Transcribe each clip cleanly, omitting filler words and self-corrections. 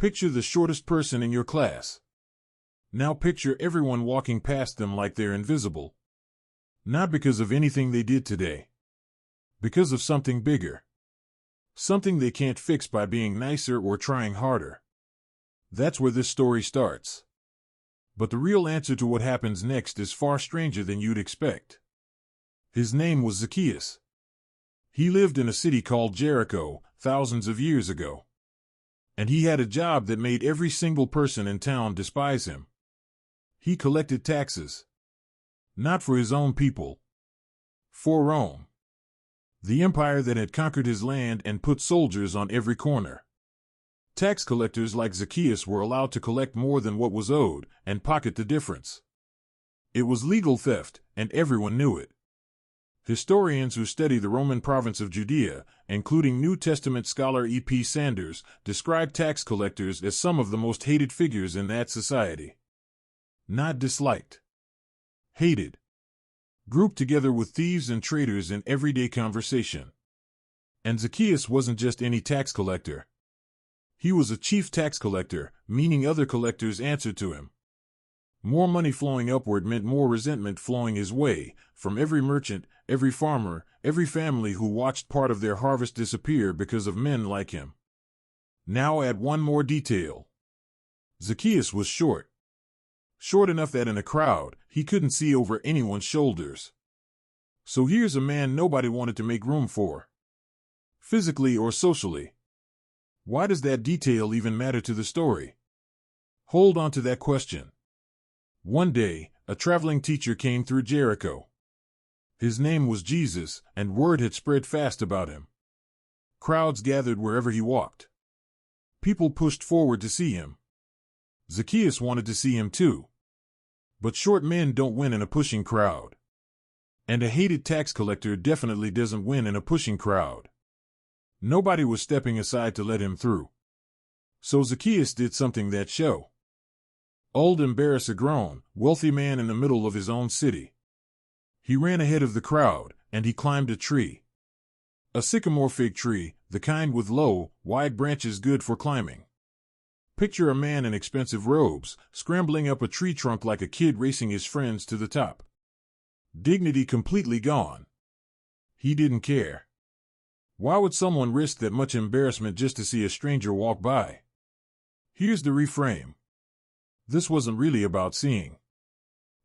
Picture the shortest person in your class. Now picture everyone walking past them like they're invisible. Not because of anything they did today. Because of something bigger. Something they can't fix by being nicer or trying harder. That's where this story starts. But the real answer to what happens next is far stranger than you'd expect. His name was Zacchaeus. He lived in a city called Jericho, thousands of years ago. And he had a job that made every single person in town despise him. He collected taxes. Not for his own people. For Rome. The empire that had conquered his land and put soldiers on every corner. Tax collectors like Zacchaeus were allowed to collect more than what was owed and pocket the difference. It was legal theft, and everyone knew it. Historians who study the Roman province of Judea, including New Testament scholar E.P. Sanders, describe tax collectors as some of the most hated figures in that society. Not disliked. Hated. Grouped together with thieves and traitors in everyday conversation. And Zacchaeus wasn't just any tax collector. He was a chief tax collector, meaning other collectors answered to him. More money flowing upward meant more resentment flowing his way, from every merchant, every farmer, every family who watched part of their harvest disappear because of men like him. Now add one more detail. Zacchaeus was short. Short enough that in a crowd, he couldn't see over anyone's shoulders. So here's a man nobody wanted to make room for. Physically or socially. Why does that detail even matter to the story? Hold on to that question. One day, a traveling teacher came through Jericho. His name was Jesus, and word had spread fast about him. Crowds gathered wherever he walked. People pushed forward to see him. Zacchaeus wanted to see him too. But short men don't win in a pushing crowd. And a hated tax collector definitely doesn't win in a pushing crowd. Nobody was stepping aside to let him through. So Zacchaeus did something that show. Old embarrass a grown, wealthy man in the middle of his own city. He ran ahead of the crowd, and he climbed a tree. A sycamore fig tree, the kind with low, wide branches good for climbing. Picture a man in expensive robes, scrambling up a tree trunk like a kid racing his friends to the top. Dignity completely gone. He didn't care. Why would someone risk that much embarrassment just to see a stranger walk by? Here's the reframe. This wasn't really about seeing.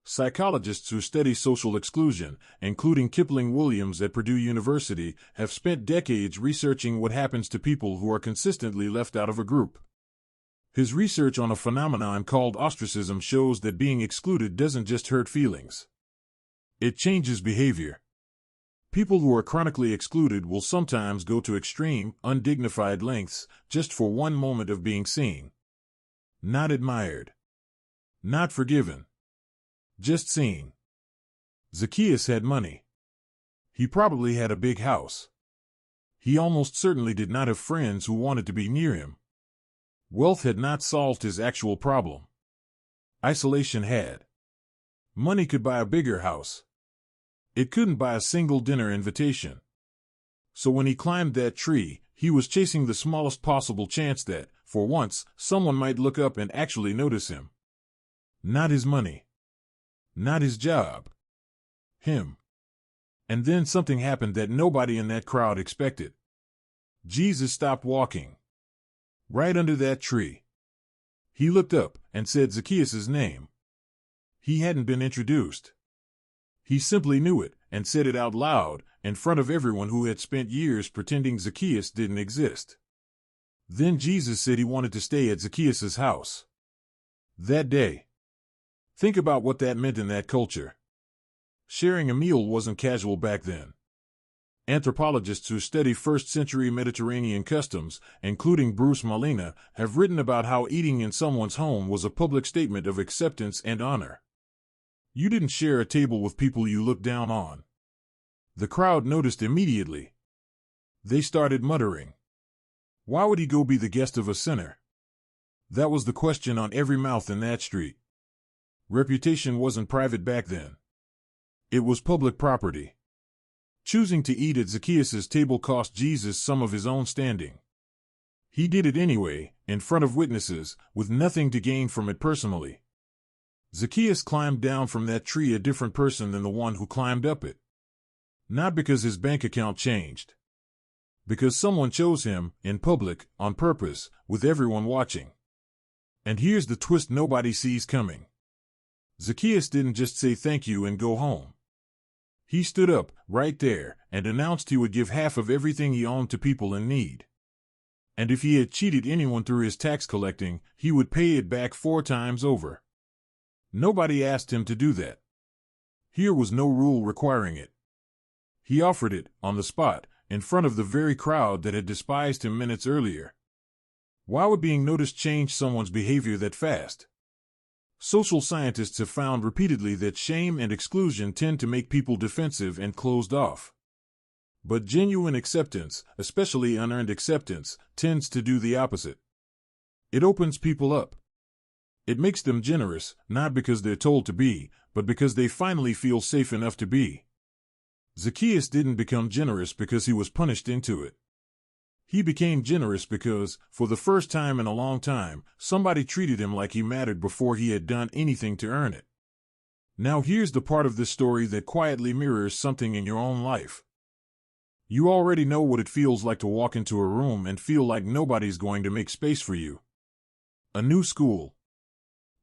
Psychologists who study social exclusion, including Kipling Williams at Purdue University, have spent decades researching what happens to people who are consistently left out of a group. His research on a phenomenon called ostracism shows that being excluded doesn't just hurt feelings. It changes behavior. People who are chronically excluded will sometimes go to extreme, undignified lengths just for one moment of being seen. Not admired. Not forgiven. Just seen. Zacchaeus had money. He probably had a big house. He almost certainly did not have friends who wanted to be near him. Wealth had not solved his actual problem. Isolation had. Money could buy a bigger house. It couldn't buy a single dinner invitation. So when he climbed that tree, he was chasing the smallest possible chance that, for once, someone might look up and actually notice him. Not his money. Not his job. Him. And then something happened that nobody in that crowd expected. Jesus stopped walking. Right under that tree. He looked up and said Zacchaeus' name. He hadn't been introduced. He simply knew it and said it out loud in front of everyone who had spent years pretending Zacchaeus didn't exist. Then Jesus said he wanted to stay at Zacchaeus' house. That day. Think about what that meant in that culture. Sharing a meal wasn't casual back then. Anthropologists who study first-century Mediterranean customs, including Bruce Malina, have written about how eating in someone's home was a public statement of acceptance and honor. You didn't share a table with people you looked down on. The crowd noticed immediately. They started muttering. Why would he go be the guest of a sinner? That was the question on every mouth in that street. Reputation wasn't private back then. It was public property. Choosing to eat at Zacchaeus' table cost Jesus some of his own standing. He did it anyway, in front of witnesses, with nothing to gain from it personally. Zacchaeus climbed down from that tree a different person than the one who climbed up it. Not because his bank account changed. Because someone chose him, in public, on purpose, with everyone watching. And here's the twist nobody sees coming. Zacchaeus didn't just say thank you and go home. He stood up, right there, and announced he would give half of everything he owned to people in need. And if he had cheated anyone through his tax collecting, he would pay it back 4 times over. Nobody asked him to do that. Here was no rule requiring it. He offered it, on the spot, in front of the very crowd that had despised him minutes earlier. Why would being noticed change someone's behavior that fast? Social scientists have found repeatedly that shame and exclusion tend to make people defensive and closed off. But genuine acceptance, especially unearned acceptance, tends to do the opposite. It opens people up. It makes them generous, not because they're told to be, but because they finally feel safe enough to be. Zacchaeus didn't become generous because he was punished into it. He became generous because, for the first time in a long time, somebody treated him like he mattered before he had done anything to earn it. Now here's the part of this story that quietly mirrors something in your own life. You already know what it feels like to walk into a room and feel like nobody's going to make space for you. A new school.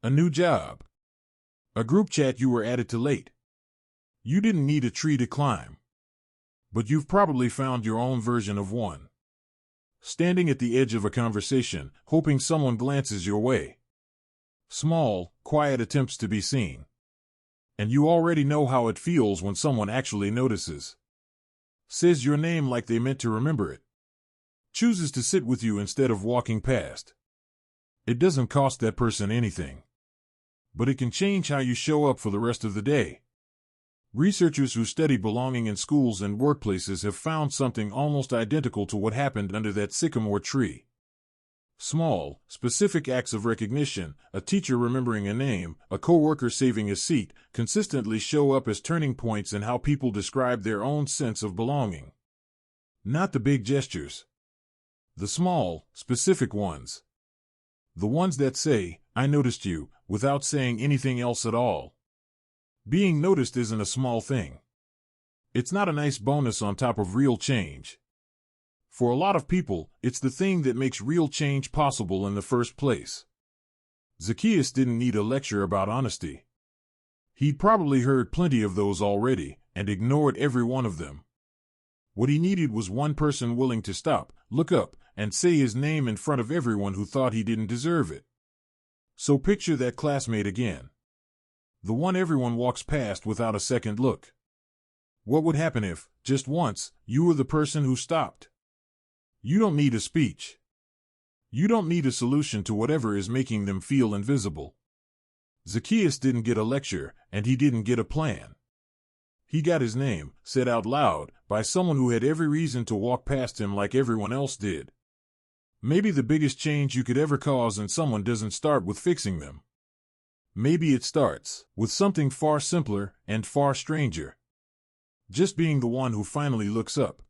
A new job. A group chat you were added to late. You didn't need a tree to climb. But you've probably found your own version of one. Standing at the edge of a conversation, hoping someone glances your way. Small, quiet attempts to be seen. And you already know how it feels when someone actually notices. Says your name like they meant to remember it. Chooses to sit with you instead of walking past. It doesn't cost that person anything. But it can change how you show up for the rest of the day. Researchers who study belonging in schools and workplaces have found something almost identical to what happened under that sycamore tree. Small, specific acts of recognition, a teacher remembering a name, a coworker saving a seat, consistently show up as turning points in how people describe their own sense of belonging. Not the big gestures. The small, specific ones. The ones that say, "I noticed you," without saying anything else at all. Being noticed isn't a small thing. It's not a nice bonus on top of real change. For a lot of people, it's the thing that makes real change possible in the first place. Zacchaeus didn't need a lecture about honesty. He'd probably heard plenty of those already, and ignored every one of them. What he needed was one person willing to stop, look up, and say his name in front of everyone who thought he didn't deserve it. So picture that classmate again. The one everyone walks past without a second look. What would happen if, just once, you were the person who stopped? You don't need a speech. You don't need a solution to whatever is making them feel invisible. Zacchaeus didn't get a lecture, and he didn't get a plan. He got his name, said out loud, by someone who had every reason to walk past him like everyone else did. Maybe the biggest change you could ever cause in someone doesn't start with fixing them. Maybe it starts with something far simpler and far stranger. Just being the one who finally looks up.